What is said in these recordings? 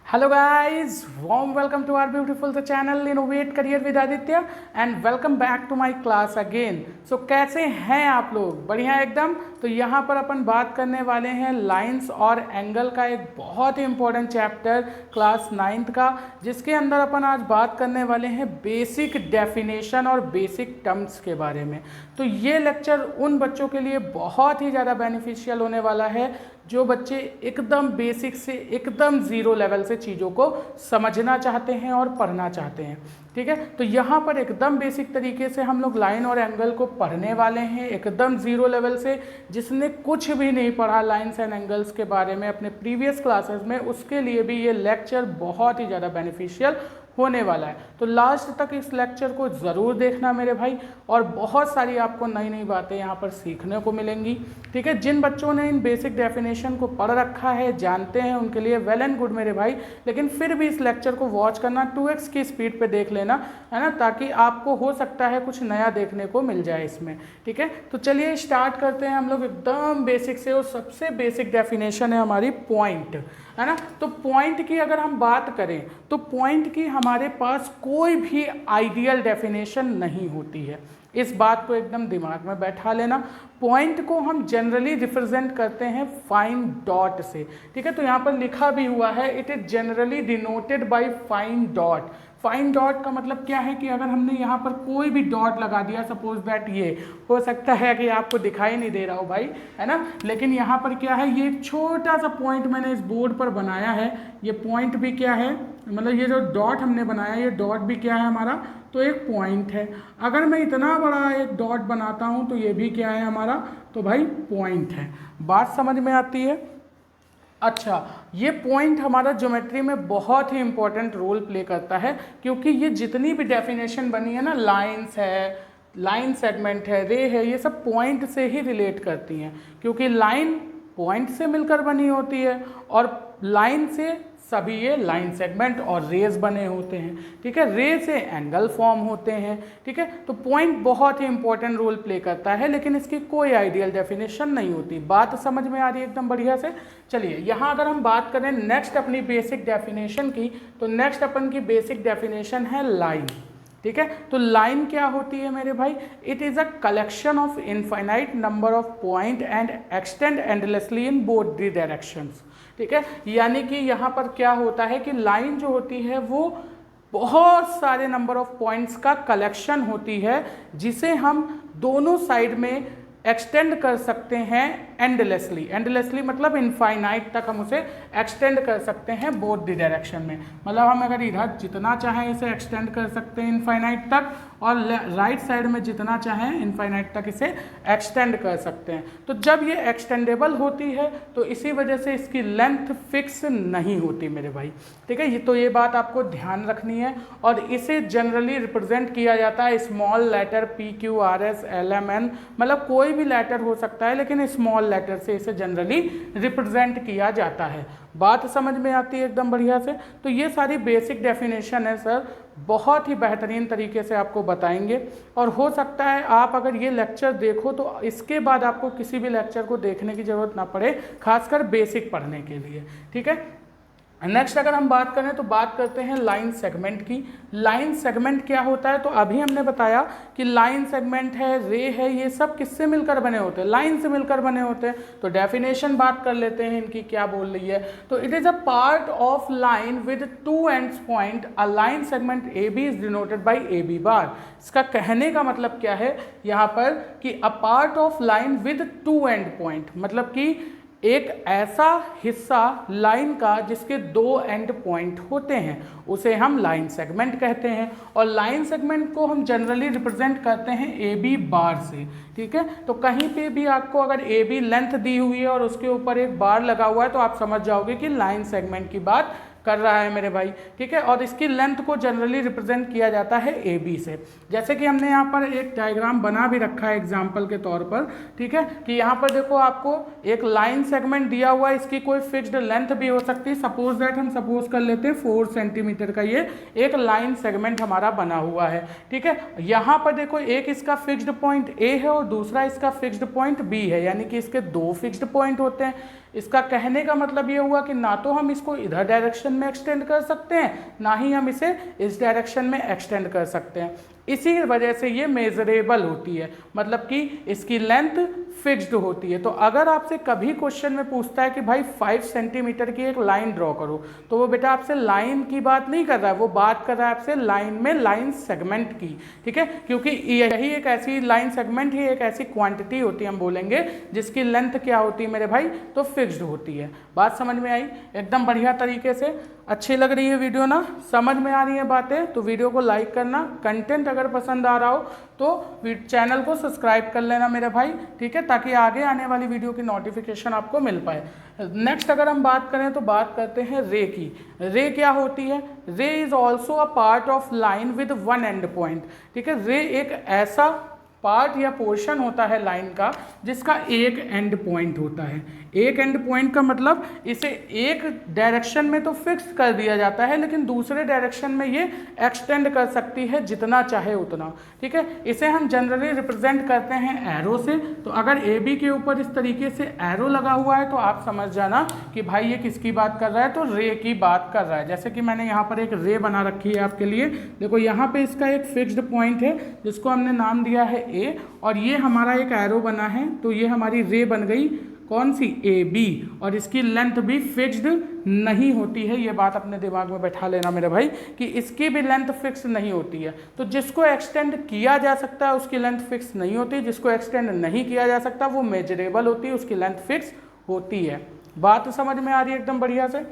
Hello guys, warm welcome to our beautiful the channel Innovate Career with Aditya and welcome back to my class again. So कैसे हैं आप लोग? बढ़िया एकदम। तो यहाँ पर अपन बात करने वाले हैं लाइंस और एंगल का एक बहुत ही इंपॉर्टेंट चैप्टर क्लास 9th का, जिसके अंदर अपन आज बात करने वाले हैं बेसिक डेफिनेशन और बेसिक टर्म्स के बारे में। तो ये लेक्चर उन बच्चों के लिए बहुत ही ज़्यादा बेनिफिशियल होने वाला है जो बच्चे एकदम बेसिक से एकदम ज़ीरो लेवल से चीज़ों को समझना चाहते हैं और पढ़ना चाहते हैं। ठीक है, तो यहाँ पर एकदम बेसिक तरीके से हम लोग लाइन और एंगल को पढ़ने वाले हैं, एकदम ज़ीरो लेवल से। जिसने कुछ भी नहीं पढ़ा लाइंस एंड एंगल्स के बारे में अपने प्रीवियस क्लासेस में, उसके लिए भी ये लेक्चर बहुत ही ज़्यादा बेनिफिशियल होने वाला है। तो लास्ट तक इस लेक्चर को ज़रूर देखना मेरे भाई, और बहुत सारी आपको नई नई बातें यहाँ पर सीखने को मिलेंगी। ठीक है, जिन बच्चों ने इन बेसिक डेफिनेशन को पढ़ रखा है, जानते हैं, उनके लिए वेल एंड गुड मेरे भाई। लेकिन फिर भी इस लेक्चर को वॉच करना, 2x की स्पीड पे देख लेना, है ना, ताकि आपको हो सकता है कुछ नया देखने को मिल जाए इसमें। ठीक है, तो चलिए स्टार्ट करते हैं हम लोग एकदम बेसिक से। और सबसे बेसिक डेफिनेशन है हमारी पॉइंट, है ना। तो पॉइंट की अगर हम बात करें तो पॉइंट की हमारे पास कोई भी आइडियल डेफिनेशन नहीं होती है। इस बात को एकदम दिमाग में बैठा लेना। पॉइंट को हम जनरली रिप्रेजेंट करते हैं फाइन डॉट से। ठीक है, तो यहाँ पर लिखा भी हुआ है, it is generally denoted by fine dot. Fine dot का मतलब क्या है कि अगर हमने यहाँ पर कोई भी डॉट लगा दिया, सपोज दैट ये हो सकता है कि आपको दिखाई नहीं दे रहा हो भाई, है ना, लेकिन यहाँ पर क्या है, ये छोटा सा पॉइंट मैंने इस बोर्ड पर बनाया है। ये पॉइंट भी क्या है, मतलब ये जो डॉट हमने बनाया, ये डॉट भी क्या है हमारा, तो एक पॉइंट है। अगर मैं इतना बड़ा एक डॉट बनाता हूँ तो ये भी क्या है हमारा, तो भाई पॉइंट है। बात समझ में आती है? अच्छा, ये पॉइंट हमारा ज्योमेट्री में बहुत ही इंपॉर्टेंट रोल प्ले करता है, क्योंकि ये जितनी भी डेफिनेशन बनी है ना, लाइंस है, लाइन सेगमेंट है, रे है, ये सब पॉइंट से ही रिलेट करती हैं। क्योंकि लाइन पॉइंट से मिलकर बनी होती है और लाइन से सभी ये लाइन सेगमेंट और रेज बने होते हैं। ठीक है, रे से एंगल फॉर्म होते हैं। ठीक है, तो पॉइंट बहुत ही इंपॉर्टेंट रोल प्ले करता है, लेकिन इसकी कोई आइडियल डेफिनेशन नहीं होती। बात समझ में आ रही है एकदम बढ़िया से? चलिए, यहाँ अगर हम बात करें नेक्स्ट अपनी बेसिक डेफिनेशन की, तो नेक्स्ट अपन की बेसिक डेफिनेशन है लाइन। ठीक है, तो लाइन क्या होती है मेरे भाई? It is a collection of infinite number of point and extend endlessly in both the directions. ठीक है, यानी कि यहाँ पर क्या होता है कि लाइन जो होती है वो बहुत सारे नंबर ऑफ पॉइंट्स का कलेक्शन होती है, जिसे हम दोनों साइड में एक्सटेंड कर सकते हैं एंडलेसली। एंडलेसली मतलब इनफाइनाइट तक हम उसे एक्सटेंड कर सकते हैं बोथ द डायरेक्शन में। मतलब हम अगर इधर जितना चाहें इसे एक्सटेंड कर सकते हैं इनफाइनाइट तक, और राइट साइड में जितना चाहें इनफाइनाइट तक इसे एक्सटेंड कर सकते हैं। तो जब ये एक्सटेंडेबल होती है तो इसी वजह से इसकी लेंथ फिक्स नहीं होती मेरे भाई। ठीक है, तो ये बात आपको ध्यान रखनी है। और इसे जनरली रिप्रेजेंट किया जाता है स्मॉल लेटर PQRS LMN, मतलब कोई भी लेटर हो सकता है, लेकिन स्मॉल लेटर से इसे जनरली रिप्रेजेंट किया जाता है। बात समझ में आती है एकदम बढ़िया से? तो ये सारी बेसिक डेफिनेशन है सर, बहुत ही बेहतरीन तरीके से आपको बताएंगे। और हो सकता है आप अगर ये लेक्चर देखो तो इसके बाद आपको किसी भी लेक्चर को देखने की ज़रूरत ना पड़े, खासकर बेसिक पढ़ने के लिए। ठीक है, नेक्स्ट अगर हम बात करें तो बात करते हैं लाइन सेगमेंट की। लाइन सेगमेंट क्या होता है? तो अभी हमने बताया कि लाइन सेगमेंट है, रे है, ये सब किससे मिलकर बने होते हैं? लाइन से मिलकर बने होते हैं। तो डेफिनेशन बात कर लेते हैं इनकी क्या बोल रही है। तो it is a part of line with two ends point. A line segment AB is denoted by AB बार। इसका कहने का मतलब क्या है यहाँ पर कि a part of line with two and point, मतलब कि एक ऐसा हिस्सा लाइन का जिसके दो एंड पॉइंट होते हैं, उसे हम लाइन सेगमेंट कहते हैं। और लाइन सेगमेंट को हम जनरली रिप्रेजेंट करते हैं AB बार से। ठीक है, तो कहीं पे भी आपको अगर AB लेंथ दी हुई है और उसके ऊपर एक बार लगा हुआ है, तो आप समझ जाओगे कि लाइन सेगमेंट की बात कर रहा है मेरे भाई। ठीक है, और इसकी लेंथ को जनरली रिप्रेजेंट किया जाता है AB से। जैसे कि हमने यहाँ पर एक डायग्राम बना भी रखा है एग्जाम्पल के तौर पर। ठीक है, कि यहाँ पर देखो आपको एक लाइन सेगमेंट दिया हुआ है, इसकी कोई फिक्स्ड लेंथ भी हो सकती है। सपोज दैट हम सपोज कर लेते हैं 4 सेंटीमीटर का ये एक लाइन सेगमेंट हमारा बना हुआ है। ठीक है, यहाँ पर देखो एक इसका फिक्स्ड पॉइंट A है और दूसरा इसका फिक्स्ड पॉइंट B है, यानी कि इसके दो फिक्स्ड पॉइंट होते हैं। इसका कहने का मतलब ये हुआ कि ना तो हम इसको इधर डायरेक्शन में एक्सटेंड कर सकते हैं, ना ही हम इसे इस डायरेक्शन में एक्सटेंड कर सकते हैं। इसी वजह से ये मेजरेबल होती है, मतलब कि इसकी लेंथ फिक्स्ड होती है। तो अगर आपसे कभी क्वेश्चन में पूछता है कि भाई 5 सेंटीमीटर की एक लाइन ड्रॉ करो, तो वो बेटा आपसे लाइन की बात नहीं कर रहा है, वो बात कर रहा है आपसे लाइन में लाइन सेगमेंट की, ठीक है, क्योंकि यही एक ऐसी लाइन सेगमेंट ही एक ऐसी क्वांटिटी होती है, हम बोलेंगे, जिसकी लेंथ क्या होती है मेरे भाई, तो फिक्स्ड होती है। बात समझ में आई एकदम बढ़िया तरीके से? अच्छी लग रही है वीडियो ना, समझ में आ रही है बातें? तो वीडियो को लाइक करना, कंटेंट अगर पसंद आ रहा हो तो चैनल को सब्सक्राइब कर लेना मेरे भाई, ठीक है, ताकि आगे आने वाली वीडियो की नोटिफिकेशन आपको मिल पाए। नेक्स्ट अगर हम बात करें तो बात करते हैं रे की। रे क्या होती है? रे is also a part of line with one and point, ठीक है। रे एक ऐसा पार्ट या पोर्शन होता है लाइन का जिसका एक एंड पॉइंट होता है। एक एंड पॉइंट का मतलब इसे एक डायरेक्शन में तो फिक्स कर दिया जाता है, लेकिन दूसरे डायरेक्शन में ये एक्सटेंड कर सकती है जितना चाहे उतना, ठीक है। इसे हम जनरली रिप्रेजेंट करते हैं एरो से। तो अगर ए बी के ऊपर इस तरीके से एरो लगा हुआ है तो आप समझ जाना कि भाई ये किसकी बात कर रहा है, तो रे की बात कर रहा है। जैसे कि मैंने यहाँ पर एक रे बना रखी है आपके लिए, देखो यहाँ पे इसका एक फिक्स्ड पॉइंट है जिसको हमने नाम दिया है ए, और ये हमारा एक एरो बना है, तो ये हमारी रे बन गई कौन सी, ए बी, और इसकी लेंथ भी फिक्स्ड नहीं होती है। ये बात अपने दिमाग में बैठा लेना मेरे भाई कि इसकी भी लेंथ फिक्स नहीं होती है। तो जिसको एक्सटेंड किया जा सकता है उसकी लेंथ फिक्स नहीं होती, जिसको एक्सटेंड नहीं किया जा सकता वो मेजरेबल होती है, उसकी लेंथ फिक्स होती है। बात समझ में आ रही है एकदम बढ़िया से?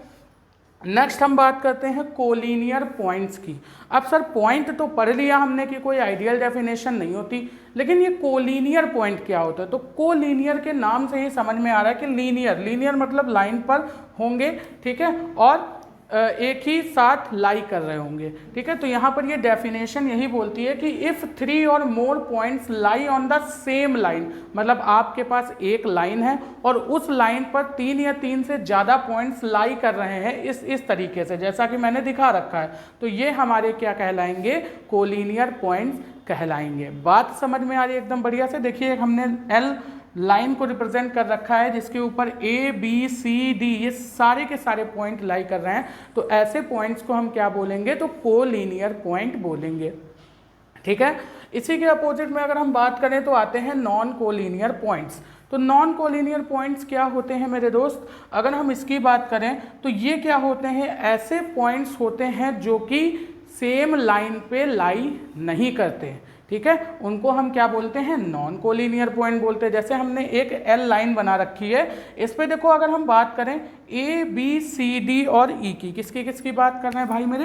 नेक्स्ट हम बात करते हैं कोलिनियर पॉइंट्स की। अब सर पॉइंट तो पढ़ लिया हमने कि कोई आइडियल डेफिनेशन नहीं होती, लेकिन ये कोलिनियर पॉइंट क्या होता है? तो कोलिनियर के नाम से ही समझ में आ रहा है कि लीनियर, लीनियर मतलब लाइन पर होंगे, ठीक है, और एक ही साथ लाई कर रहे होंगे, ठीक है। तो यहाँ पर ये डेफिनेशन यही बोलती है कि इफ़ 3 और more points lie on the same line, मतलब आपके पास एक लाइन है और उस लाइन पर 3 या 3 से ज़्यादा पॉइंट्स लाई कर रहे हैं इस तरीके से, जैसा कि मैंने दिखा रखा है, तो ये हमारे क्या कहलाएंगे, कोलिनियर पॉइंट्स कहलाएंगे। बात समझ में आ रही है एकदम बढ़िया से? देखिए हमने एल लाइन को रिप्रेजेंट कर रखा है जिसके ऊपर ए बी सी डी ये सारे के सारे पॉइंट लाई कर रहे हैं, तो ऐसे पॉइंट्स को हम क्या बोलेंगे, तो कोलिनियर पॉइंट बोलेंगे, ठीक है। इसी के अपोजिट में अगर हम बात करें तो आते हैं नॉन कोलिनियर पॉइंट्स। तो नॉन कोलिनियर पॉइंट्स क्या होते हैं मेरे दोस्त? अगर हम इसकी बात करें तो ये क्या होते हैं, ऐसे पॉइंट्स होते हैं जो कि सेम लाइन पे लाई नहीं करते, ठीक है, उनको हम क्या बोलते हैं, नॉन कोलिनियर पॉइंट बोलते हैं। जैसे हमने एक एल लाइन बना रखी है, इस पे देखो अगर हम बात करें ए बी सी डी और ई की, किसकी किसकी बात कर रहे हैं भाई मेरे,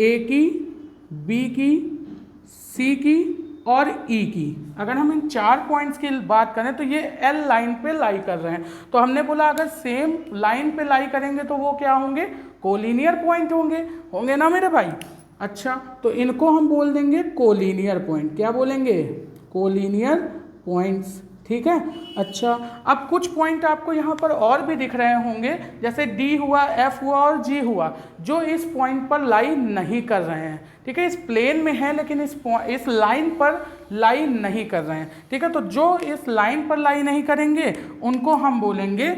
ए की, बी की, सी की और ई की। अगर हम इन 4 पॉइंट्स की बात करें तो ये एल लाइन पे लाई कर रहे हैं, तो हमने बोला अगर सेम लाइन पे लाई करेंगे तो वो क्या होंगे, कोलिनियर पॉइंट होंगे ना मेरे भाई। अच्छा, तो इनको हम बोल देंगे कोलिनियर पॉइंट। क्या बोलेंगे, कोलिनियर पॉइंट्स, ठीक है। अच्छा, अब कुछ पॉइंट आपको यहाँ पर और भी दिख रहे होंगे, जैसे डी हुआ, एफ हुआ और जी हुआ, जो इस पॉइंट पर लाई नहीं कर रहे हैं, ठीक है, इस प्लेन में है लेकिन इस लाइन पर लाई नहीं कर रहे हैं, ठीक है। तो जो इस लाइन पर लाई नहीं करेंगे उनको हम बोलेंगे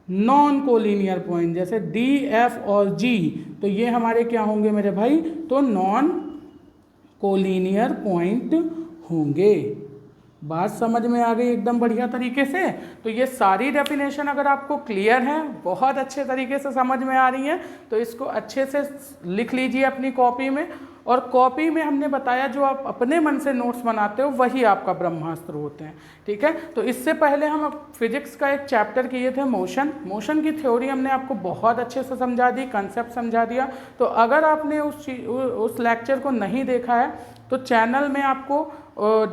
नॉन कोलिनियर पॉइंट, जैसे डी एफ और जी, तो ये हमारे क्या होंगे मेरे भाई, तो नॉन कोलिनियर पॉइंट होंगे। बात समझ में आ गई एकदम बढ़िया तरीके से? तो ये सारी डेफिनेशन अगर आपको क्लियर है, बहुत अच्छे तरीके से समझ में आ रही हैं, तो इसको अच्छे से लिख लीजिए अपनी कॉपी में। और कॉपी में हमने बताया जो आप अपने मन से नोट्स बनाते हो वही आपका ब्रह्मास्त्र होते हैं, ठीक है। तो इससे पहले हम फिजिक्स का एक चैप्टर किए थे मोशन की थ्योरी हमने आपको बहुत अच्छे से समझा दी, कंसेप्ट समझा दिया। तो अगर आपने उस लेक्चर को नहीं देखा है तो चैनल में आपको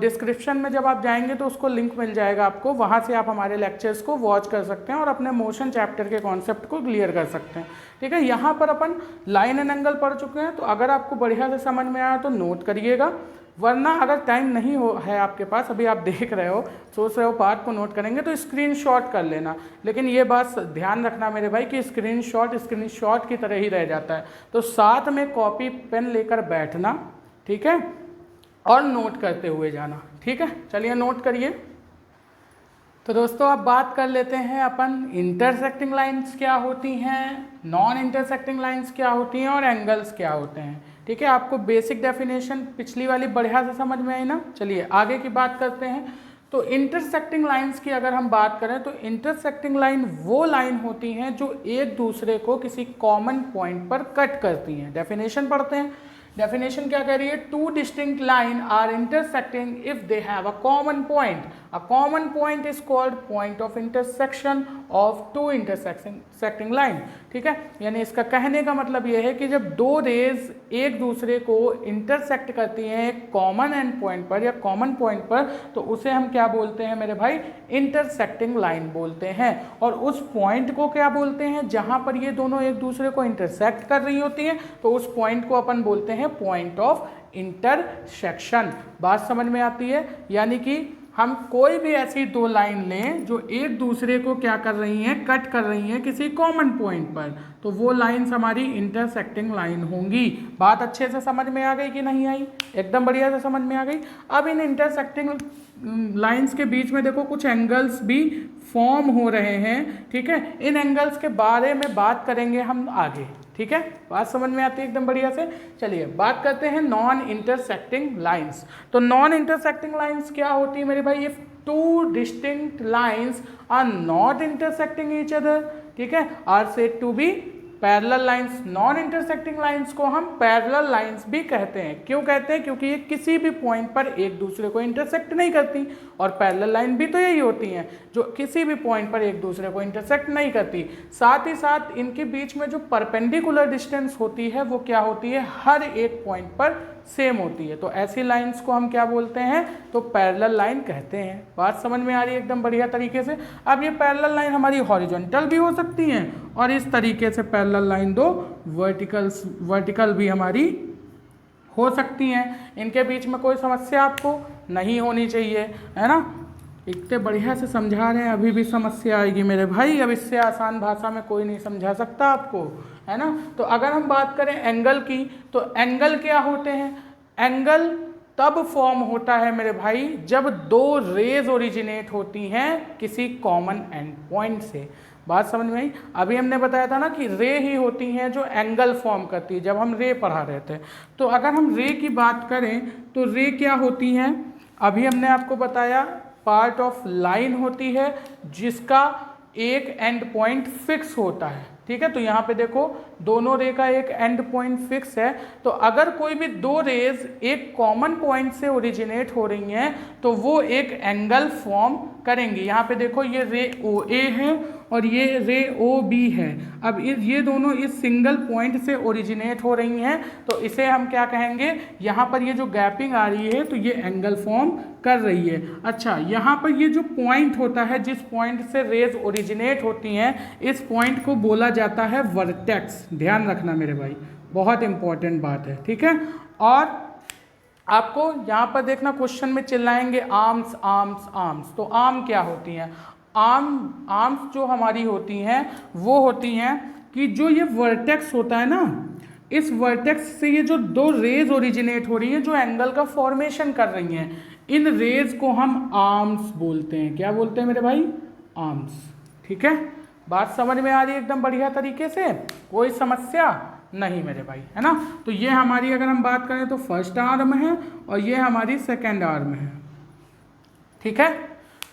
डिस्क्रिप्शन में जब आप जाएंगे तो उसको लिंक मिल जाएगा आपको, वहाँ से आप हमारे लेक्चर्स को वॉच कर सकते हैं और अपने मोशन चैप्टर के कॉन्सेप्ट को क्लियर कर सकते हैं, ठीक है। यहाँ पर अपन लाइन एंड एंगल पढ़ चुके हैं, तो अगर आपको बढ़िया से समझ में आया तो नोट करिएगा, वरना अगर टाइम नहीं है आपके पास, अभी आप देख रहे हो, सोच रहे हो पार्ट को नोट करेंगे, तो स्क्रीनशॉट कर लेना। लेकिन ये बात ध्यान रखना मेरे भाई कि स्क्रीनशॉट की तरह ही रह जाता है, तो साथ में कॉपी पेन लेकर बैठना, ठीक है, और नोट करते हुए जाना, ठीक है। चलिए नोट करिए। तो दोस्तों अब बात कर लेते हैं अपन इंटरसेक्टिंग लाइंस क्या होती हैं, नॉन इंटरसेक्टिंग लाइंस क्या होती हैं और एंगल्स क्या होते हैं। ठीक है, आपको बेसिक डेफिनेशन पिछली वाली बढ़िया से समझ में आई ना। चलिए आगे की बात करते हैं। तो इंटरसेक्टिंग लाइंस की अगर हम बात करें तो इंटरसेक्टिंग लाइन वो लाइन होती हैं जो एक दूसरे को किसी कॉमन पॉइंट पर कट करती हैं। डेफिनेशन पढ़ते हैं। डेफिनेशन क्या कह रही है, two distinct line are intersecting if they have a common point. A common point is called point of intersection of two intersecting line. ठीक है, यानी इसका कहने का मतलब यह है कि जब दो रेज एक दूसरे को इंटरसेक्ट करती हैं एक कॉमन एंड पॉइंट पर या कॉमन पॉइंट पर, तो उसे हम क्या बोलते हैं मेरे भाई, इंटरसेक्टिंग लाइन बोलते हैं। और उस पॉइंट को क्या बोलते हैं, जहां पर ये दोनों एक दूसरे को इंटरसेक्ट कर रही होती हैं, तो उस पॉइंट को अपन बोलते हैं पॉइंट ऑफ इंटरसेक्शन। बात समझ में आती है। यानी कि हम कोई भी ऐसी दो लाइन लें जो एक दूसरे को क्या कर रही हैं, कट कर रही हैं किसी कॉमन पॉइंट पर, तो वो लाइन्स हमारी इंटरसेक्टिंग लाइन होंगी। बात अच्छे से समझ में आ गई कि नहीं आई? एकदम बढ़िया से समझ में आ गई। अब इन इंटरसेक्टिंग लाइंस के बीच में देखो कुछ एंगल्स भी फॉर्म हो रहे हैं। ठीक है, इन एंगल्स के बारे में बात करेंगे हम आगे। ठीक है, बात समझ में आती है एकदम बढ़िया से। चलिए बात करते हैं नॉन इंटरसेक्टिंग लाइंस। तो नॉन इंटरसेक्टिंग लाइंस क्या होती है मेरे भाई, if two distinct lines are not intersecting each other, ठीक है, are said to be parallel lines. Non intersecting lines को हम पैरेलल लाइंस भी कहते हैं। क्यों कहते हैं? क्योंकि ये किसी भी पॉइंट पर एक दूसरे को इंटरसेक्ट नहीं करती, और पैरेलल लाइन भी तो यही होती हैं जो किसी भी पॉइंट पर एक दूसरे को इंटरसेक्ट नहीं करती। साथ ही साथ इनके बीच में जो परपेंडिकुलर डिस्टेंस होती है वो क्या होती है, हर एक पॉइंट पर सेम होती है। तो ऐसी लाइंस को हम क्या बोलते हैं, तो पैरेलल लाइन कहते हैं। बात समझ में आ रही है एकदम बढ़िया तरीके से। अब ये पैरेलल लाइन हमारी हॉरिजॉन्टल भी हो सकती हैं, और इस तरीके से पैरेलल लाइन दो वर्टिकल भी हमारी हो सकती हैं। इनके बीच में कोई समस्या आपको नहीं होनी चाहिए, है ना। इतने बढ़िया से समझा रहे हैं, अभी भी समस्या आएगी मेरे भाई। अब इससे आसान भाषा में कोई नहीं समझा सकता आपको, है ना। तो अगर हम बात करें एंगल की, तो एंगल क्या होते हैं, एंगल तब फॉर्म होता है मेरे भाई जब दो रेज ओरिजिनेट होती हैं किसी कॉमन एंड पॉइंट से। बात समझ में आई? अभी हमने बताया था ना कि रे ही होती हैं जो एंगल फॉर्म करती है, जब हम रे पढ़ा रहे थे। तो अगर हम रे की बात करें तो रे क्या होती हैं, अभी हमने आपको बताया पार्ट ऑफ लाइन होती है जिसका एक एंड पॉइंट फिक्स होता है। ठीक है, तो यहाँ पे देखो दोनों रे का एक एंड पॉइंट फिक्स है। तो अगर कोई भी दो रेज एक कॉमन पॉइंट से ओरिजिनेट हो रही हैं तो वो एक एंगल फॉर्म करेंगी। यहाँ पे देखो ये रे ओ ए है और ये रे ओ बी है। अब ये दोनों इस सिंगल पॉइंट से ओरिजिनेट हो रही हैं, तो इसे हम क्या कहेंगे, यहाँ पर ये जो गैपिंग आ रही है तो ये एंगल फॉर्म कर रही है। अच्छा, यहाँ पर ये जो पॉइंट होता है जिस पॉइंट से रेज ओरिजिनेट होती हैं, इस पॉइंट को बोला जाता है वर्टेक्स। ध्यान रखना मेरे भाई, बहुत इंपॉर्टेंट बात है। ठीक है, और आपको यहाँ पर देखना क्वेश्चन में चिल्लाएंगे आर्म्स आर्म्स आर्म्स। तो आर्म क्या होती हैं, आर्म्स जो हमारी होती हैं वो होती हैं कि जो ये वर्टेक्स होता है ना, इस वर्टेक्स से ये जो दो रेज ओरिजिनेट हो रही हैं जो एंगल का फॉर्मेशन कर रही हैं, इन रेज को हम आर्म्स बोलते हैं। क्या बोलते हैं मेरे भाई, आर्म्स। ठीक है, बात समझ में आ रही है एकदम बढ़िया तरीके से, कोई समस्या नहीं मेरे भाई, है ना। तो ये हमारी अगर हम बात करें तो फर्स्ट आर्म है और ये हमारी सेकेंड आर्म है। ठीक है,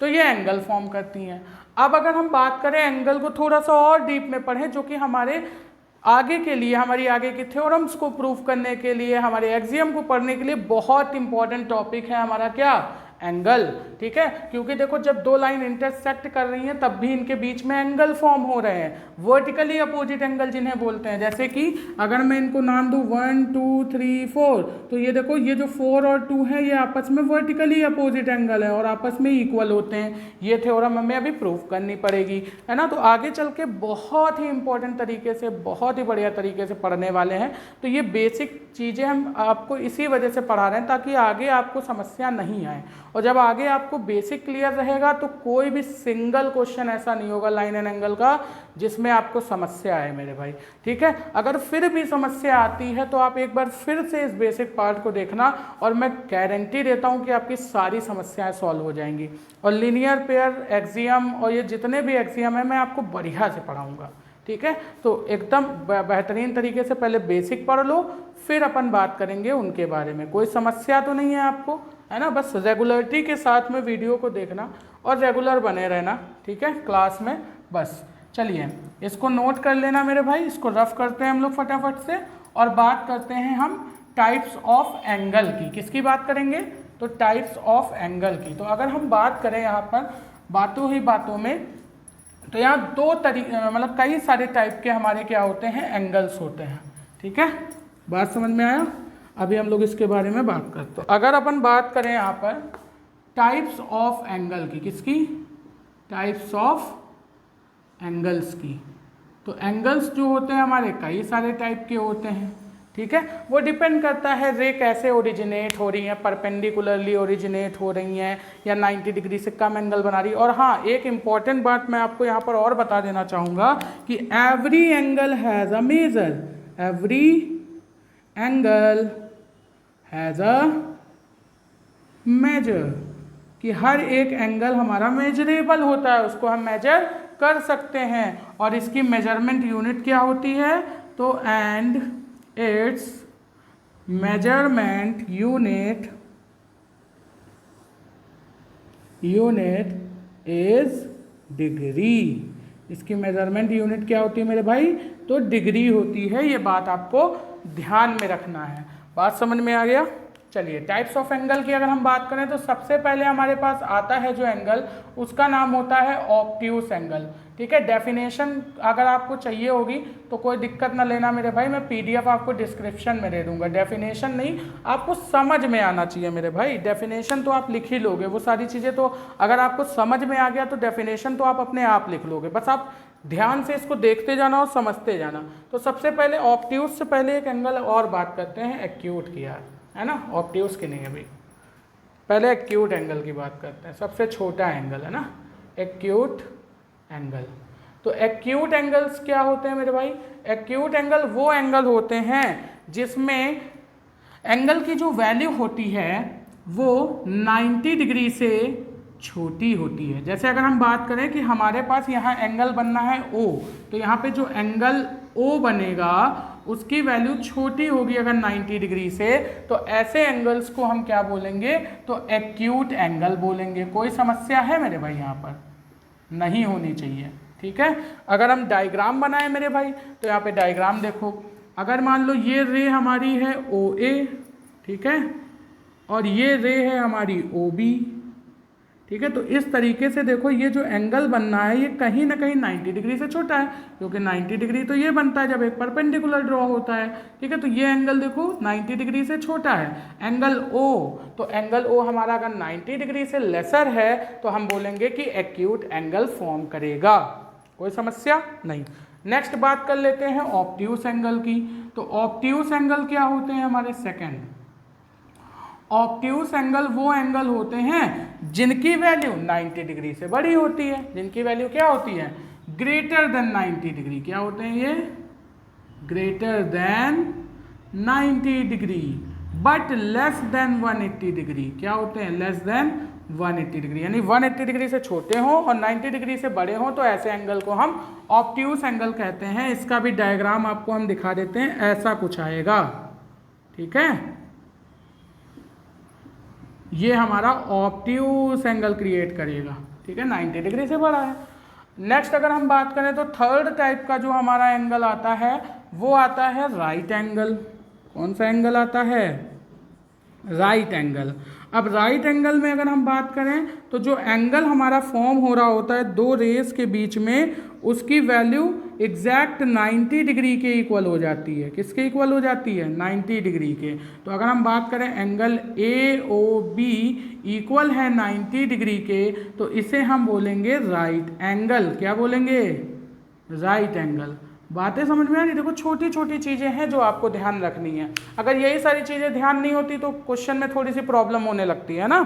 तो ये एंगल फॉर्म करती हैं। अब अगर हम बात करें एंगल को थोड़ा सा और डीप में पढ़ें, जो कि हमारे आगे के लिए, हमारी आगे की थ्योरम्स को प्रूव करने के लिए, हमारे एक्सियम को पढ़ने के लिए बहुत इंपॉर्टेंट टॉपिक है हमारा क्या, एंगल। ठीक है, क्योंकि देखो जब दो लाइन इंटरसेक्ट कर रही हैं तब भी इनके बीच में एंगल फॉर्म हो रहे हैं, वर्टिकली अपोजिट एंगल जिन्हें बोलते हैं। जैसे कि अगर मैं इनको नाम दूं 1 2 3 4, तो ये देखो ये जो 4 और 2 है ये आपस में वर्टिकली अपोजिट एंगल है और आपस में इक्वल होते हैं। ये थ्योरम हमें अभी प्रूव करनी पड़ेगी, है ना। तो आगे चल के बहुत ही इंपॉर्टेंट तरीके से, बहुत ही बढ़िया तरीके से पढ़ने वाले हैं। तो ये बेसिक चीज़ें हम आपको इसी वजह से पढ़ा रहे हैं ताकि आगे आपको समस्या नहीं आए। और जब आगे आपको बेसिक क्लियर रहेगा तो कोई भी सिंगल क्वेश्चन ऐसा नहीं होगा लाइन एंड एंगल का जिसमें आपको समस्या आए मेरे भाई, ठीक है। अगर फिर भी समस्या आती है तो आप एक बार फिर से इस बेसिक पार्ट को देखना और मैं गारंटी देता हूँ कि आपकी सारी समस्याएं सॉल्व हो जाएंगी। और लीनियर पेयर, एक्सियम और ये जितने भी एक्सियम है मैं आपको बढ़िया से पढ़ाऊँगा, ठीक है। तो एकदम बेहतरीन तरीके से पहले बेसिक पढ़ लो, फिर अपन बात करेंगे उनके बारे में। कोई समस्या तो नहीं है आपको, है ना। बस रेगुलरिटी के साथ में वीडियो को देखना और रेगुलर बने रहना, ठीक है, क्लास में। बस चलिए इसको नोट कर लेना मेरे भाई, इसको रफ करते हैं हम लोग फटाफट से और बात करते हैं हम टाइप्स ऑफ एंगल की। किसकी बात करेंगे? तो टाइप्स ऑफ एंगल की। तो अगर हम बात करें यहाँ पर बातों ही बातों में, तो यहाँ दो तरीके मतलब कई सारे टाइप के हमारे क्या होते हैं, एंगल्स होते हैं, ठीक है। बात समझ में आया? अभी हम लोग इसके बारे में बात करते हैं। अगर अपन बात करें यहाँ पर टाइप्स ऑफ एंगल की, किसकी? टाइप्स ऑफ एंगल्स की। तो एंगल्स जो होते हैं हमारे कई सारे टाइप के होते हैं, ठीक है। वो डिपेंड करता है रे कैसे ओरिजिनेट हो रही हैं, परपेंडिकुलरली ओरिजिनेट हो रही हैं या 90 डिग्री से कम एंगल बना रही है। और हाँ, एक इम्पॉर्टेंट बात मैं आपको यहाँ पर और बता देना चाहूँगा कि every angle has a measure, every angle has a measure, कि हर एक एंगल हमारा मेजरेबल होता है, उसको हम मेजर कर सकते हैं। और इसकी मेजरमेंट यूनिट क्या होती है? तो and it's measurement unit is degree. इसकी मेजरमेंट यूनिट क्या होती है मेरे भाई? तो डिग्री होती है। ये बात आपको ध्यान में रखना है। बात समझ में आ गया? चलिए टाइप्स ऑफ एंगल की अगर हम बात करें तो सबसे पहले हमारे पास आता है जो एंगल, उसका नाम होता है ऑब्ट्यूस एंगल, ठीक है। डेफिनेशन अगर आपको चाहिए होगी तो कोई दिक्कत ना लेना मेरे भाई, मैं पीडीएफ आपको डिस्क्रिप्शन में दे दूंगा। डेफिनेशन नहीं, आपको समझ में आना चाहिए मेरे भाई। डेफिनेशन तो आप लिख ही लोगे, वो सारी चीज़ें तो अगर आपको समझ में आ गया तो डेफिनेशन तो आप अपने आप लिख लोगे। बस आप ध्यान से इसको देखते जाना और समझते जाना। तो सबसे पहले ऑब्ट्यूस से पहले एक एंगल और बात करते हैं एक्यूट की, यार, है ना। ऑब्ट्यूस की नहीं, अभी पहले एक्यूट एंगल की बात करते हैं। सबसे छोटा एंगल है ना, एक्यूट एंगल। तो एक्यूट एंगल्स क्या होते हैं मेरे भाई? एक्यूट एंगल वो एंगल होते हैं जिसमें एंगल की जो वैल्यू होती है वो 90 डिग्री से छोटी होती है। जैसे अगर हम बात करें कि हमारे पास यहाँ एंगल बनना है O, तो यहाँ पे जो एंगल O बनेगा उसकी वैल्यू छोटी होगी अगर 90 डिग्री से, तो ऐसे एंगल्स को हम क्या बोलेंगे? तो एक्यूट एंगल बोलेंगे। कोई समस्या है मेरे भाई? यहाँ पर नहीं होनी चाहिए, ठीक है। अगर हम डायग्राम बनाए मेरे भाई तो यहाँ पे डायग्राम देखो। अगर मान लो ये रे हमारी है OA, ठीक है, और ये रे है हमारी OB, ठीक है। तो इस तरीके से देखो ये जो एंगल बनना है ये कहीं ना कहीं 90 डिग्री से छोटा है, क्योंकि 90 डिग्री तो ये बनता है जब एक परपेंडिकुलर ड्रॉ होता है, ठीक है। तो ये एंगल देखो 90 डिग्री से छोटा है। एंगल O, तो एंगल O हमारा अगर 90 डिग्री से लेसर है तो हम बोलेंगे कि एक्यूट एंगल फॉर्म करेगा। कोई समस्या नहीं। नेक्स्ट बात कर लेते हैं ऑब्ट्यूस एंगल की। तो ऑब्ट्यूस एंगल क्या होते हैं हमारे? सेकेंड, ऑब्ट्यूस एंगल वो एंगल होते हैं जिनकी वैल्यू 90 डिग्री से बड़ी होती है। जिनकी वैल्यू क्या होती है? Greater than 90 degree. क्या होते हैं ये? Greater than 90 degree, but less than 180 degree. क्या होते हैं? Less than 180 degree. यानी 180 डिग्री से छोटे हों और 90 डिग्री से बड़े हों तो ऐसे एंगल को हम ऑब्ट्यूस एंगल कहते हैं। इसका भी डायग्राम आपको हम दिखा देते हैं, ऐसा कुछ आएगा, ठीक है। ये हमारा ऑब्ट्यूस एंगल क्रिएट करेगा, ठीक है, 90 डिग्री से बड़ा है। नेक्स्ट अगर हम बात करें तो थर्ड टाइप का जो हमारा एंगल आता है वो आता है राइट एंगल। कौन सा एंगल आता है? Right angle. अब राइट एंगल में अगर हम बात करें तो जो एंगल हमारा फॉर्म हो रहा होता है दो रेस के बीच में, उसकी वैल्यू एग्जैक्ट 90 डिग्री के इक्वल हो जाती है। किसके इक्वल हो जाती है? 90 डिग्री के। तो अगर हम बात करें एंगल AOB इक्वल है 90 डिग्री के, तो इसे हम बोलेंगे राइट एंगल। क्या बोलेंगे? Right angle. बातें समझ में आ रही? देखो छोटी छोटी चीज़ें हैं जो आपको ध्यान रखनी है। अगर यही सारी चीज़ें ध्यान नहीं होती तो क्वेश्चन में थोड़ी सी प्रॉब्लम होने लगती है ना।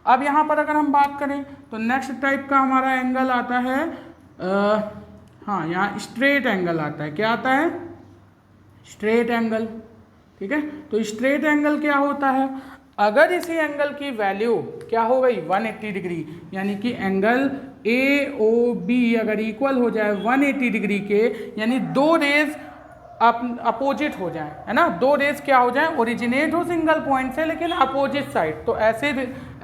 अब यहाँ पर अगर हम बात करें तो नेक्स्ट टाइप का हमारा एंगल आता है हाँ, यहाँ स्ट्रेट एंगल आता है। क्या आता है? Straight angle. ठीक है, तो स्ट्रेट एंगल क्या होता है? अगर इसी एंगल की वैल्यू क्या हो गई 180 डिग्री, यानी कि एंगल AOB अगर इक्वल हो जाए 180 डिग्री के, यानी दो रेज अपोजिट हो जाए, है ना, दो रेज क्या हो जाए, ओरिजिनेट हो सिंगल पॉइंट से लेकिन अपोजिट साइड, तो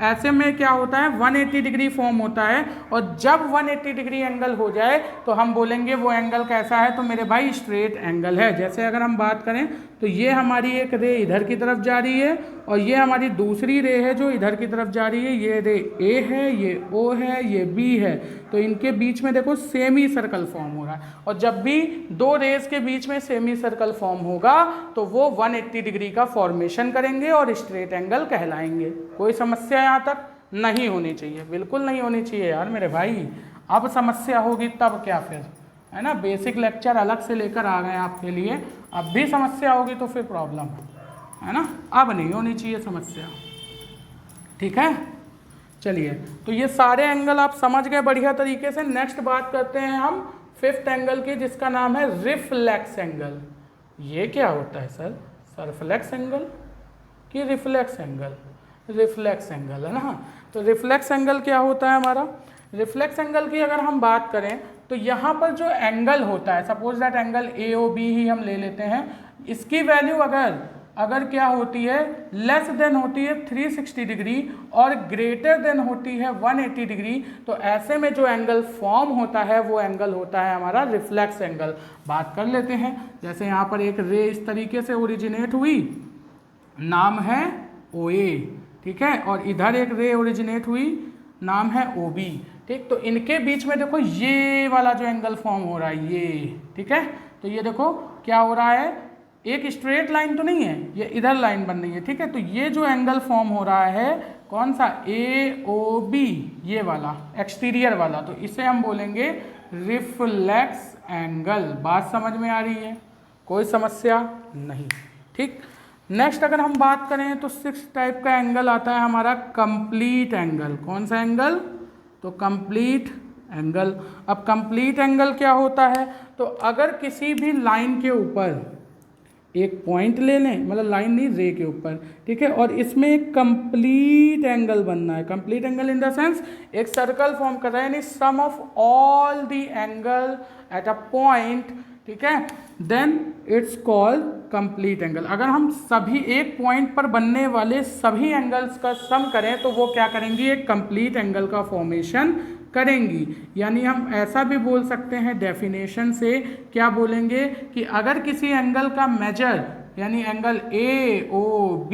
ऐसे में क्या होता है 180 डिग्री फॉर्म होता है। और जब 180 डिग्री एंगल हो जाए तो हम बोलेंगे वो एंगल कैसा है, तो मेरे भाई स्ट्रेट एंगल है। जैसे अगर हम बात करें तो ये हमारी एक रे इधर की तरफ जा रही है और ये हमारी दूसरी रे है जो इधर की तरफ जा रही है। ये रे A है, ये O है, ये B है, तो इनके बीच में देखो सेमी सर्कल फॉर्म हो रहा है। और जब भी दो रेज के बीच में सेमी सर्कल फॉर्म होगा तो वो 180 डिग्री का फॉर्मेशन करेंगे और स्ट्रेट एंगल कहलाएंगे। कोई समस्या यहाँ तक नहीं होनी चाहिए, बिल्कुल नहीं होनी चाहिए यार मेरे भाई। अब समस्या होगी तब क्या फिर, है ना, बेसिक लेक्चर अलग से लेकर आ गए आपके लिए, अब भी समस्या होगी तो फिर प्रॉब्लम है ना, अब नहीं होनी चाहिए समस्या। ठीक है, चलिए, तो ये सारे एंगल आप समझ गए बढ़िया तरीके से। नेक्स्ट बात करते हैं हम फिफ्थ एंगल की, जिसका नाम है रिफ्लेक्स एंगल। ये क्या होता है सर? सरफ्लेक्स एंगल कि रिफ्लेक्स एंगल? रिफ्लेक्स एंगल, है ना। तो रिफ्लेक्स एंगल क्या होता है हमारा? रिफ्लेक्स एंगल की अगर हम बात करें तो यहाँ पर जो एंगल होता है, सपोज दैट एंगल AOB ही हम ले लेते हैं, इसकी वैल्यू अगर क्या होती है, लेस देन होती है 360 डिग्री और ग्रेटर देन होती है 180 डिग्री, तो ऐसे में जो एंगल फॉर्म होता है वो एंगल होता है हमारा रिफ्लेक्स एंगल। बात कर लेते हैं, जैसे यहाँ पर एक रे इस तरीके से ओरिजिनेट हुई, नाम है OA, ठीक है, और इधर एक रे ओरिजिनेट हुई, नाम है OB। ठीक, तो इनके बीच में देखो ये वाला जो एंगल फॉर्म हो रहा है ये, ठीक है, तो ये देखो क्या हो रहा है, एक स्ट्रेट लाइन तो नहीं है, ये इधर लाइन बन रही है। ठीक है, तो ये जो एंगल फॉर्म हो रहा है कौन सा, AOB, ये वाला एक्सटीरियर वाला, तो इसे हम बोलेंगे रिफ्लेक्स एंगल। बात समझ में आ रही है? कोई समस्या नहीं। ठीक, नेक्स्ट अगर हम बात करें तो सिक्स टाइप का एंगल आता है हमारा कंप्लीट एंगल। कौन सा एंगल? तो कंप्लीट एंगल। अब कंप्लीट एंगल क्या होता है, तो अगर किसी भी लाइन के ऊपर एक पॉइंट ले लें, मतलब लाइन नहीं, रे के ऊपर, ठीक है, और इसमें एक कंप्लीट एंगल बनना है। Complete angle in the sense एक सर्कल फॉर्म कर रहा है, यानी sum of all the angle at a point, ठीक है, then it's called complete angle. अगर हम सभी एक पॉइंट पर बनने वाले सभी एंगल्स का सम करें तो वो क्या करेंगी, एक कंप्लीट एंगल का फॉर्मेशन करेंगी। यानी हम ऐसा भी बोल सकते हैं डेफिनेशन से, क्या बोलेंगे कि अगर किसी एंगल का मेजर यानी एंगल AOB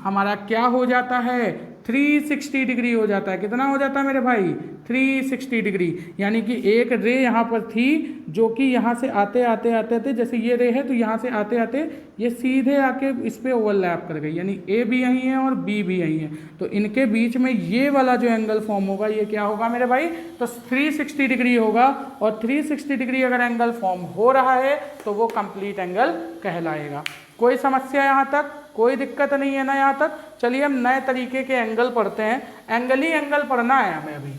हमारा क्या हो जाता है, 360 डिग्री हो जाता है। कितना हो जाता है मेरे भाई? 360 डिग्री। यानी कि एक रे यहाँ पर थी जो कि यहाँ से आते आते जैसे ये रे है तो यहाँ से आते आते ये सीधे आके इस पर ओवरलैप कर गई, यानी A भी यहीं है और B भी यहीं है, तो इनके बीच में ये वाला जो एंगल फॉर्म होगा ये क्या होगा मेरे भाई, तो 360 डिग्री होगा। और 360 डिग्री अगर एंगल फॉर्म हो रहा है तो वो कंप्लीट एंगल कहलाएगा। कोई समस्या यहाँ तक? कोई दिक्कत नहीं है ना यहाँ तक? चलिए हम नए तरीके के एंगल पढ़ते हैं। एंगल ही एंगल पढ़ना है हमें अभी,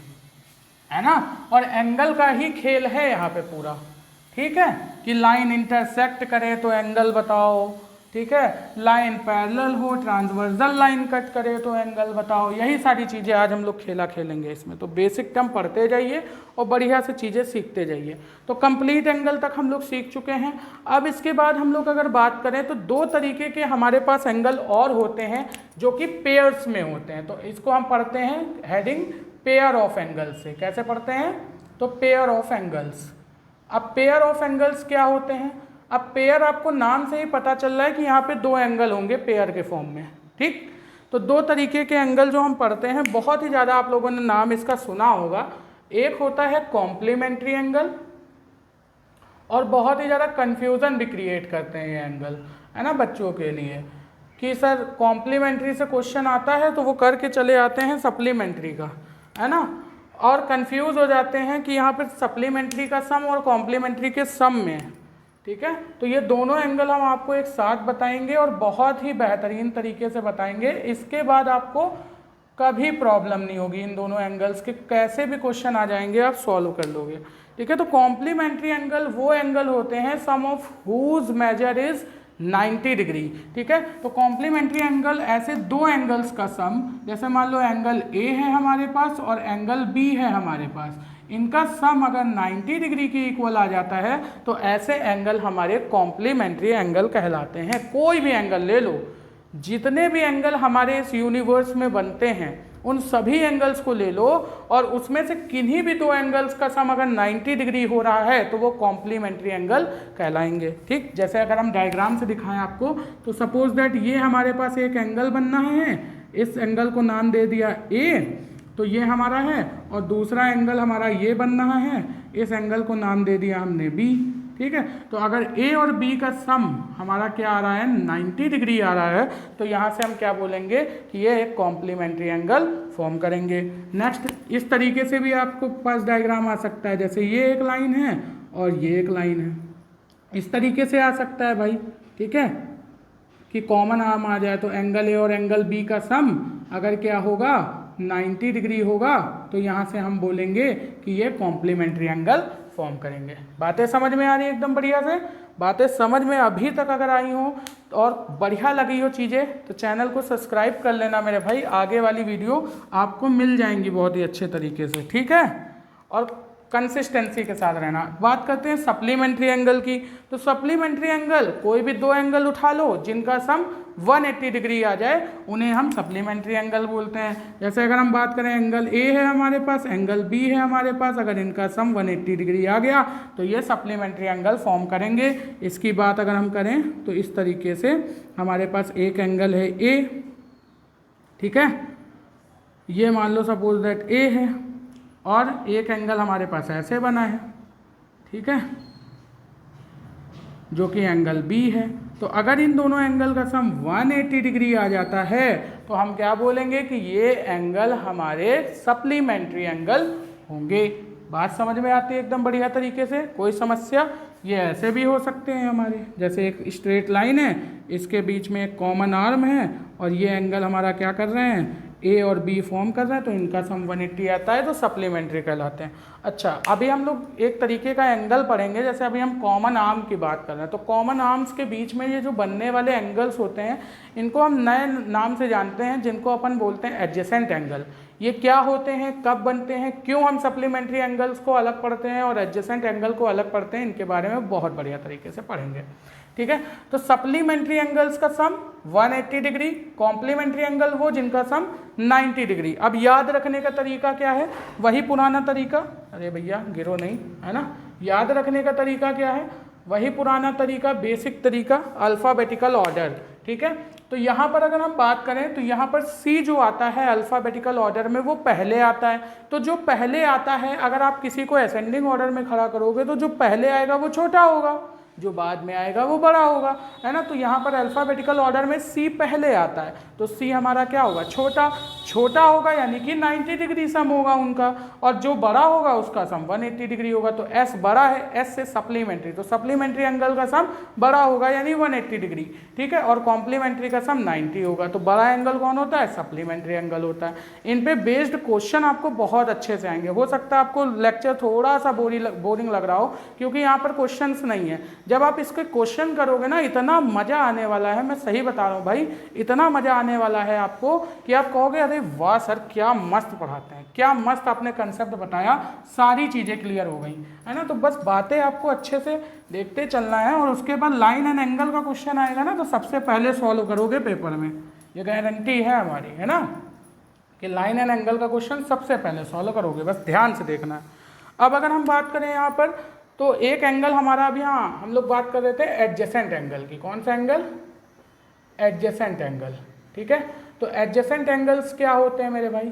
है ना, और एंगल का ही खेल है यहाँ पे पूरा। ठीक है, कि लाइन इंटरसेक्ट करे तो एंगल बताओ, ठीक है, लाइन पैरेलल हो, ट्रांसवर्सल लाइन कट करे तो एंगल बताओ, यही सारी चीज़ें आज हम लोग खेला खेलेंगे इसमें। तो बेसिक टर्म पढ़ते जाइए और बढ़िया से चीज़ें सीखते जाइए। तो कंप्लीट एंगल तक हम लोग सीख चुके हैं। अब इसके बाद हम लोग अगर बात करें तो दो तरीके के हमारे पास एंगल और होते हैं जो कि पेयर्स में होते हैं। तो इसको हम पढ़ते हैं हेडिंग पेयर ऑफ एंगल्स से। कैसे पढ़ते हैं? तो पेयर ऑफ एंगल्स। अब पेयर ऑफ एंगल्स क्या होते हैं? अब पेयर आपको नाम से ही पता चल रहा है कि यहाँ पे दो एंगल होंगे पेयर के फॉर्म में। ठीक, तो दो तरीके के एंगल जो हम पढ़ते हैं, बहुत ही ज़्यादा आप लोगों ने नाम इसका सुना होगा। एक होता है कॉम्प्लीमेंट्री एंगल, और बहुत ही ज़्यादा कन्फ्यूज़न भी क्रिएट करते हैं ये एंगल, है ना, बच्चों के लिए कि सर कॉम्प्लीमेंट्री से क्वेश्चन आता है तो वो करके चले आते हैं सप्लीमेंट्री का, है ना, और कंफ्यूज हो जाते हैं कि यहाँ पर सप्लीमेंट्री का सम और कॉम्प्लीमेंट्री के सम में। ठीक है, तो ये दोनों एंगल हम आपको एक साथ बताएंगे और बहुत ही बेहतरीन तरीके से बताएंगे। इसके बाद आपको कभी प्रॉब्लम नहीं होगी इन दोनों एंगल्स के, कैसे भी क्वेश्चन आ जाएंगे आप सॉल्व कर लोगे। ठीक है, तो कॉम्प्लीमेंट्री एंगल वो एंगल होते हैं sum of whose measure is 90 degree. ठीक है, तो कॉम्प्लीमेंट्री एंगल ऐसे दो एंगल्स का सम, जैसे मान लो एंगल ए है हमारे पास और एंगल बी है हमारे पास, इनका सम अगर 90 डिग्री के इक्वल आ जाता है तो ऐसे एंगल हमारे कॉम्प्लीमेंट्री एंगल कहलाते हैं। कोई भी एंगल ले लो, जितने भी एंगल हमारे इस यूनिवर्स में बनते हैं उन सभी एंगल्स को ले लो और उसमें से किन्हीं भी दो एंगल्स का सम अगर 90 डिग्री हो रहा है तो वो कॉम्प्लीमेंट्री एंगल कहलाएंगे। ठीक, जैसे अगर हम डायग्राम से दिखाएं आपको, तो सपोज दैट ये हमारे पास एक एंगल बनना है, इस एंगल को नाम दे दिया ए, तो ये हमारा है, और दूसरा एंगल हमारा ये बन रहा है, इस एंगल को नाम दे दिया हमने बी। ठीक है, तो अगर ए और बी का सम हमारा क्या आ रहा है 90 डिग्री आ रहा है, तो यहाँ से हम क्या बोलेंगे कि ये एक कॉम्प्लीमेंट्री एंगल फॉर्म करेंगे। नेक्स्ट, इस तरीके से भी आपको पास डायग्राम आ सकता है, जैसे ये एक लाइन है और ये एक लाइन है, इस तरीके से आ सकता है भाई। ठीक है, कि कॉमन आर्म आ जाए, तो एंगल ए और एंगल बी का सम अगर क्या होगा 90 डिग्री होगा, तो यहाँ से हम बोलेंगे कि ये कॉम्प्लीमेंट्री एंगल फॉर्म करेंगे। बातें समझ में आ रही है एकदम बढ़िया से? बातें समझ में अभी तक अगर आई हो और बढ़िया लगी हो चीज़ें, तो चैनल को सब्सक्राइब कर लेना मेरे भाई, आगे वाली वीडियो आपको मिल जाएंगी बहुत ही अच्छे तरीके से। ठीक है, और कंसिस्टेंसी के साथ रहना। बात करते हैं सप्लीमेंट्री एंगल की, तो सप्लीमेंट्री एंगल कोई भी दो एंगल उठा लो जिनका सम 180 डिग्री आ जाए, उन्हें हम सप्लीमेंट्री एंगल बोलते हैं। जैसे अगर हम बात करें एंगल ए है हमारे पास, एंगल बी है हमारे पास, अगर इनका सम 180 डिग्री आ गया तो ये सप्लीमेंट्री एंगल फॉर्म करेंगे। इसकी बात अगर हम करें तो इस तरीके से हमारे पास एक एंगल है ए, ठीक है, ये मान लो सपोज दैट ए है, और एक एंगल हमारे पास ऐसे बना है, ठीक है, जो कि एंगल बी है। तो अगर इन दोनों एंगल का सम 180 डिग्री आ जाता है तो हम क्या बोलेंगे कि ये एंगल हमारे सप्लीमेंट्री एंगल होंगे। बात समझ में आती है एकदम बढ़िया तरीके से? कोई समस्या? ये ऐसे भी हो सकते हैं हमारे, जैसे एक स्ट्रेट लाइन है, इसके बीच में एक कॉमन आर्म है और ये एंगल हमारा क्या कर रहे हैं, ए और बी फॉर्म कर रहे हैं, तो इनका सम 180 आता है, तो सप्लीमेंट्री कहलाते हैं। अच्छा, अभी हम लोग एक तरीके का एंगल पढ़ेंगे, जैसे अभी हम कॉमन आर्म की बात कर रहे हैं, तो कॉमन आर्म्स के बीच में ये जो बनने वाले एंगल्स होते हैं, इनको हम नए नाम से जानते हैं, जिनको अपन बोलते हैं एडजेसेंट एंगल। ये क्या होते हैं, कब बनते हैं, क्यों हम सप्लीमेंट्री एंगल्स को अलग पढ़ते हैं और एडजेसेंट एंगल को अलग पढ़ते हैं, इनके बारे में बहुत बढ़िया तरीके से पढ़ेंगे। ठीक है, तो सप्लीमेंट्री एंगल्स का सम 180 डिग्री, कॉम्प्लीमेंट्री एंगल वो जिनका सम 90 डिग्री। अब याद रखने का तरीका क्या है? वही पुराना तरीका, अरे भैया गिरो नहीं, है ना, याद रखने का तरीका क्या है? वही पुराना तरीका, बेसिक तरीका, अल्फ़ाबेटिकल ऑर्डर। ठीक है, तो यहाँ पर अगर हम बात करें तो यहाँ पर सी जो आता है अल्फ़ाबेटिकल ऑर्डर में वो पहले आता है। तो जो पहले आता है, अगर आप किसी को असेंडिंग ऑर्डर में खड़ा करोगे तो जो पहले आएगा वो छोटा होगा, जो बाद में आएगा वो बड़ा होगा, है ना। तो यहाँ पर अल्फ़ाबेटिकल ऑर्डर में सी पहले आता है, तो सी हमारा क्या होगा, छोटा। छोटा होगा यानी कि 90 डिग्री सम होगा उनका, और जो बड़ा होगा उसका सम 180 डिग्री होगा। तो एस बड़ा है, एस से सप्लीमेंट्री, तो सप्लीमेंट्री एंगल का सम बड़ा होगा यानी 180 डिग्री। ठीक है, और कॉम्प्लीमेंट्री का सम 90 होगा। तो बड़ा एंगल कौन होता है? सप्लीमेंट्री एंगल होता है। इन पे बेस्ड क्वेश्चन आपको बहुत अच्छे से आएंगे। हो सकता है आपको लेक्चर थोड़ा सा बोरिंग लग रहा हो, क्योंकि यहाँ पर क्वेश्चन नहीं है। जब आप इसके क्वेश्चन करोगे ना, इतना मजा आने वाला है, मैं सही बता रहा हूँ भाई, इतना मजा आने वाला है आपको कि आप कहोगे अरे वाह सर क्या मस्त पढ़ाते हैं, क्या मस्त आपने कंसेप्ट बताया, सारी चीज़ें क्लियर हो गई, है ना। तो बस बातें आपको अच्छे से देखते चलना है, और उसके बाद लाइन एंड एंगल का क्वेश्चन आएगा ना, तो सबसे पहले सॉल्व करोगे पेपर में, ये गारंटी है हमारी, है ना, कि लाइन एंड एंगल का क्वेश्चन सबसे पहले सॉल्व करोगे, बस ध्यान से देखना है। अब अगर हम बात करें यहाँ पर, तो एक एंगल हमारा अभी, हाँ हम लोग बात कर रहे थे एडजेसेंट एंगल की। कौन सा एंगल? Adjacent angle. ठीक है, तो एडजेसेंट एंगल्स क्या होते हैं मेरे भाई?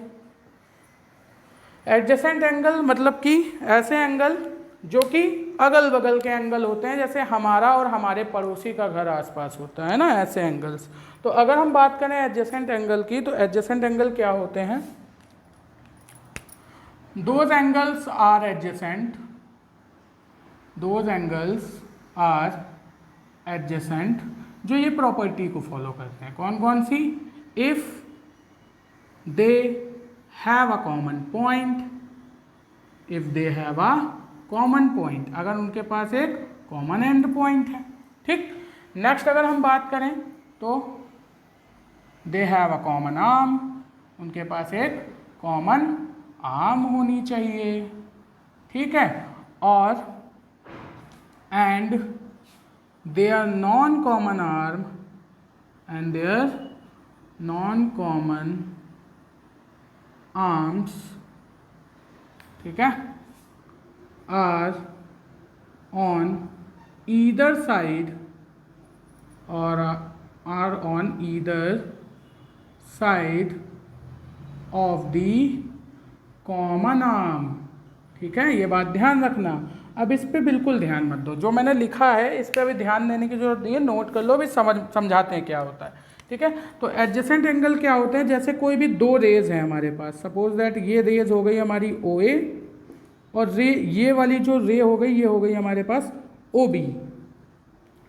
एडजेसेंट एंगल मतलब कि ऐसे एंगल जो कि अगल बगल के एंगल होते हैं, जैसे हमारा और हमारे पड़ोसी का घर आसपास होता है ना, ऐसे एंगल्स। तो अगर हम बात करें एडजेसेंट एंगल की, तो एडजेसेंट एंगल क्या होते हैं? Those angles are adjacent, those angles are adjacent जो ये प्रॉपर्टी को फॉलो करते हैं। कौन कौन सी? If they have a common point, if they have a common point, अगर उनके पास एक कॉमन एंड पॉइंट है। ठीक, नेक्स्ट अगर हम बात करें तो दे हैव अ कॉमन आर्म, उनके पास एक कॉमन आर्म होनी चाहिए। ठीक है, और and their non common arm and their non common arms, ठीक है, आर ऑन ईदर साइड और are on either side of the common arm. ठीक है, ये बात ध्यान रखना। अब इस पे बिल्कुल ध्यान मत दो, जो मैंने लिखा है इस पे अभी ध्यान देने की जरूरत नहीं है, नोट कर लो, अभी समझाते हैं क्या होता है। ठीक है, तो एडजेसेंट एंगल क्या होते हैं, जैसे कोई भी दो रेज हैं हमारे पास, सपोज दैट ये रेज हो गई हमारी ओ ए, और रे ये वाली जो रे हो गई ये हो गई हमारे पास ओ बी।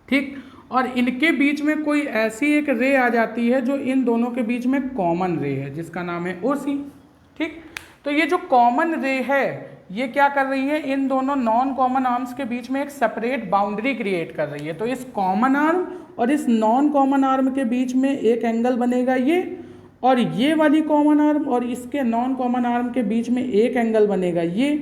ठीक, और इनके बीच में कोई ऐसी एक रे आ जाती है जो इन दोनों के बीच में कॉमन रे है, जिसका नाम है ओ सी। ठीक, तो ये जो कॉमन रे है ये क्या कर रही है, इन दोनों नॉन कॉमन आर्म्स के बीच में एक सेपरेट बाउंड्री क्रिएट कर रही है। तो इस कॉमन आर्म और इस नॉन कॉमन आर्म के बीच में एक एंगल बनेगा ये, और ये वाली कॉमन आर्म और इसके नॉन कॉमन आर्म के बीच में एक एंगल बनेगा ये।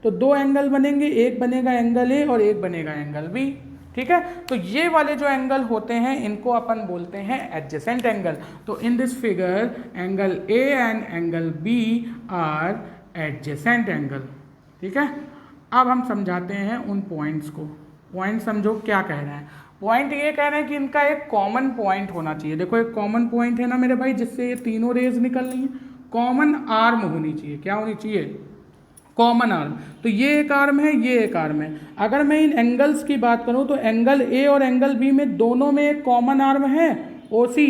तो दो एंगल बनेंगे, एक बनेगा एंगल ए और एक बनेगा एंगल बी। ठीक है, तो ये वाले जो एंगल होते हैं इनको अपन बोलते हैं एडजेसेंट एंगल। तो in this figure angle A and angle B are adjacent angle. ठीक है, अब हम समझाते हैं उन पॉइंट्स को। पॉइंट समझो क्या कह रहे हैं। पॉइंट ये कह रहे हैं कि इनका एक कॉमन पॉइंट होना चाहिए। देखो एक कॉमन पॉइंट है ना मेरे भाई, जिससे ये तीनों रेज निकलनी है। कॉमन आर्म होनी चाहिए, क्या होनी चाहिए, कॉमन आर्म। तो ये एक आर्म है, ये एक आर्म है। अगर मैं इन एंगल्स की बात करूं तो एंगल ए और एंगल बी में दोनों में एक कॉमन आर्म है ओ सी।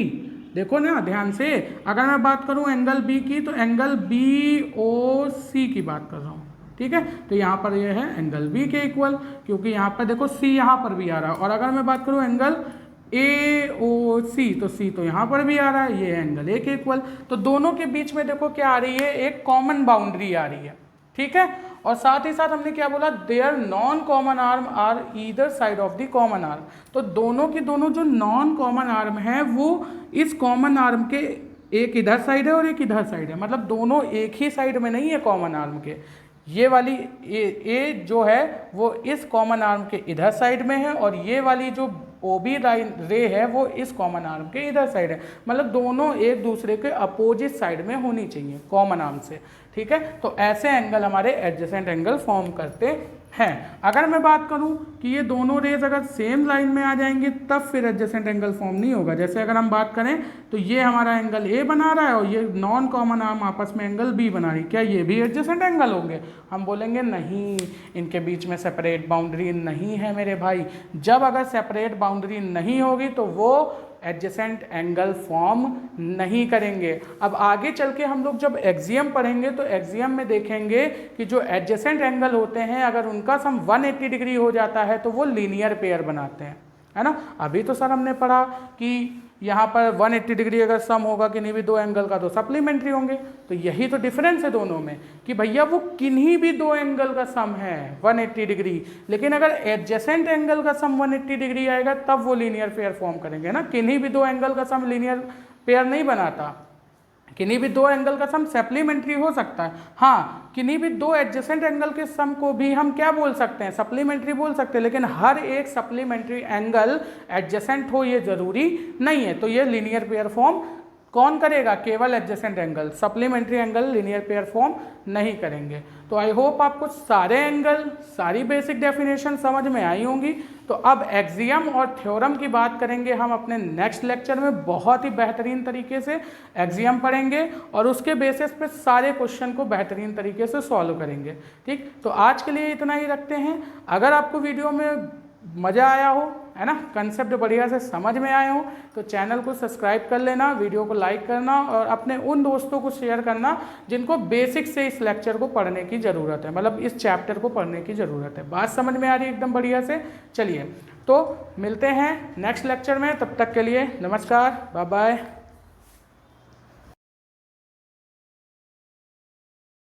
देखो ना ध्यान से, अगर मैं बात करूं एंगल बी की तो एंगल बी ओ सी की बात कर रहा हूं। ठीक है, तो यहाँ पर ये है एंगल बी के इक्वल, क्योंकि यहाँ पर देखो सी यहाँ पर भी आ रहा है। और अगर मैं बात करूँ एंगल ए ओ सी, तो सी तो यहाँ पर भी आ रहा है, ये एंगल ए के इक्वल। तो दोनों के बीच में देखो क्या आ रही है, एक कॉमन बाउंड्री आ रही है। ठीक है, और साथ ही साथ हमने क्या बोला, their non common arm are either side of the common arm. तो दोनों की दोनों जो नॉन कॉमन आर्म है वो इस कॉमन आर्म के एक इधर साइड है और एक इधर साइड है, मतलब दोनों एक ही साइड में नहीं है कॉमन आर्म के। ये वाली ए जो है वो इस कॉमन आर्म के इधर साइड में है, और ये वाली जो ओ बी रे है वो इस कॉमन आर्म के इधर साइड है, मतलब दोनों एक दूसरे के अपोजिट साइड में होनी चाहिए कॉमन आर्म से। ठीक है, तो ऐसे एंगल हमारे एडजेसेंट एंगल फॉर्म करते हैं। अगर मैं बात करूं कि ये दोनों रेज अगर सेम लाइन में आ जाएंगे तब फिर एडजेसेंट एंगल फॉर्म नहीं होगा। जैसे अगर हम बात करें तो ये हमारा एंगल ए बना रहा है और ये नॉन कॉमन आर्म आपस में एंगल बी बना रही, क्या ये भी एडजेसेंट एंगल होंगे? हम बोलेंगे नहीं, इनके बीच में सेपरेट बाउंड्री नहीं है मेरे भाई। जब अगर सेपरेट बाउंड्री नहीं होगी तो वो एडजेसेंट एंगल फॉर्म नहीं करेंगे। अब आगे चल के हम लोग जब एक्सियम पढ़ेंगे तो एक्सियम में देखेंगे कि जो एडजेसेंट एंगल होते हैं अगर उनका सम 180 डिग्री हो जाता है तो वो लीनियर पेयर बनाते हैं, है ना। अभी तो सर हमने पढ़ा कि यहाँ पर 180 डिग्री अगर सम होगा किन्हीं भी दो एंगल का तो सप्लीमेंट्री होंगे। तो यही तो डिफरेंस है दोनों में कि भैया वो किन्हीं भी दो एंगल का सम है 180 डिग्री, लेकिन अगर एडजेसेंट एंगल का सम 180 डिग्री आएगा तब वो लीनियर पेयर फॉर्म करेंगे ना। किन्हीं भी दो एंगल का सम लीनियर पेयर नहीं बनाता, किन्हीं भी दो एंगल का सम सप्लीमेंट्री हो सकता है। हाँ, किन्हीं भी दो एडजेसेंट एंगल के सम को भी हम क्या बोल सकते हैं, सप्लीमेंट्री बोल सकते हैं, लेकिन हर एक सप्लीमेंट्री एंगल एडजेसेंट हो ये जरूरी नहीं है। तो ये लीनियर पेयर फॉर्म कौन करेगा, केवल adjacent angle, supplementary angle linear pair form नहीं करेंगे। तो आई होप आपको सारे एंगल, सारी बेसिक डेफिनेशन समझ में आई होंगी। तो अब एक्सियम और थ्योरम की बात करेंगे हम अपने नेक्स्ट लेक्चर में। बहुत ही बेहतरीन तरीके से एक्सियम पढ़ेंगे और उसके बेसिस पे सारे क्वेश्चन को बेहतरीन तरीके से सॉल्व करेंगे। ठीक, तो आज के लिए इतना ही रखते हैं। अगर आपको वीडियो में मज़ा आया हो, है ना, कंसेप्ट बढ़िया से समझ में आए हो, तो चैनल को सब्सक्राइब कर लेना, वीडियो को लाइक करना और अपने उन दोस्तों को शेयर करना जिनको बेसिक से इस लेक्चर को पढ़ने की ज़रूरत है, मतलब इस चैप्टर को पढ़ने की ज़रूरत है। बात समझ में आ रही है एकदम बढ़िया से। चलिए तो मिलते हैं नेक्स्ट लेक्चर में, तब तक के लिए नमस्कार, बाय बाय।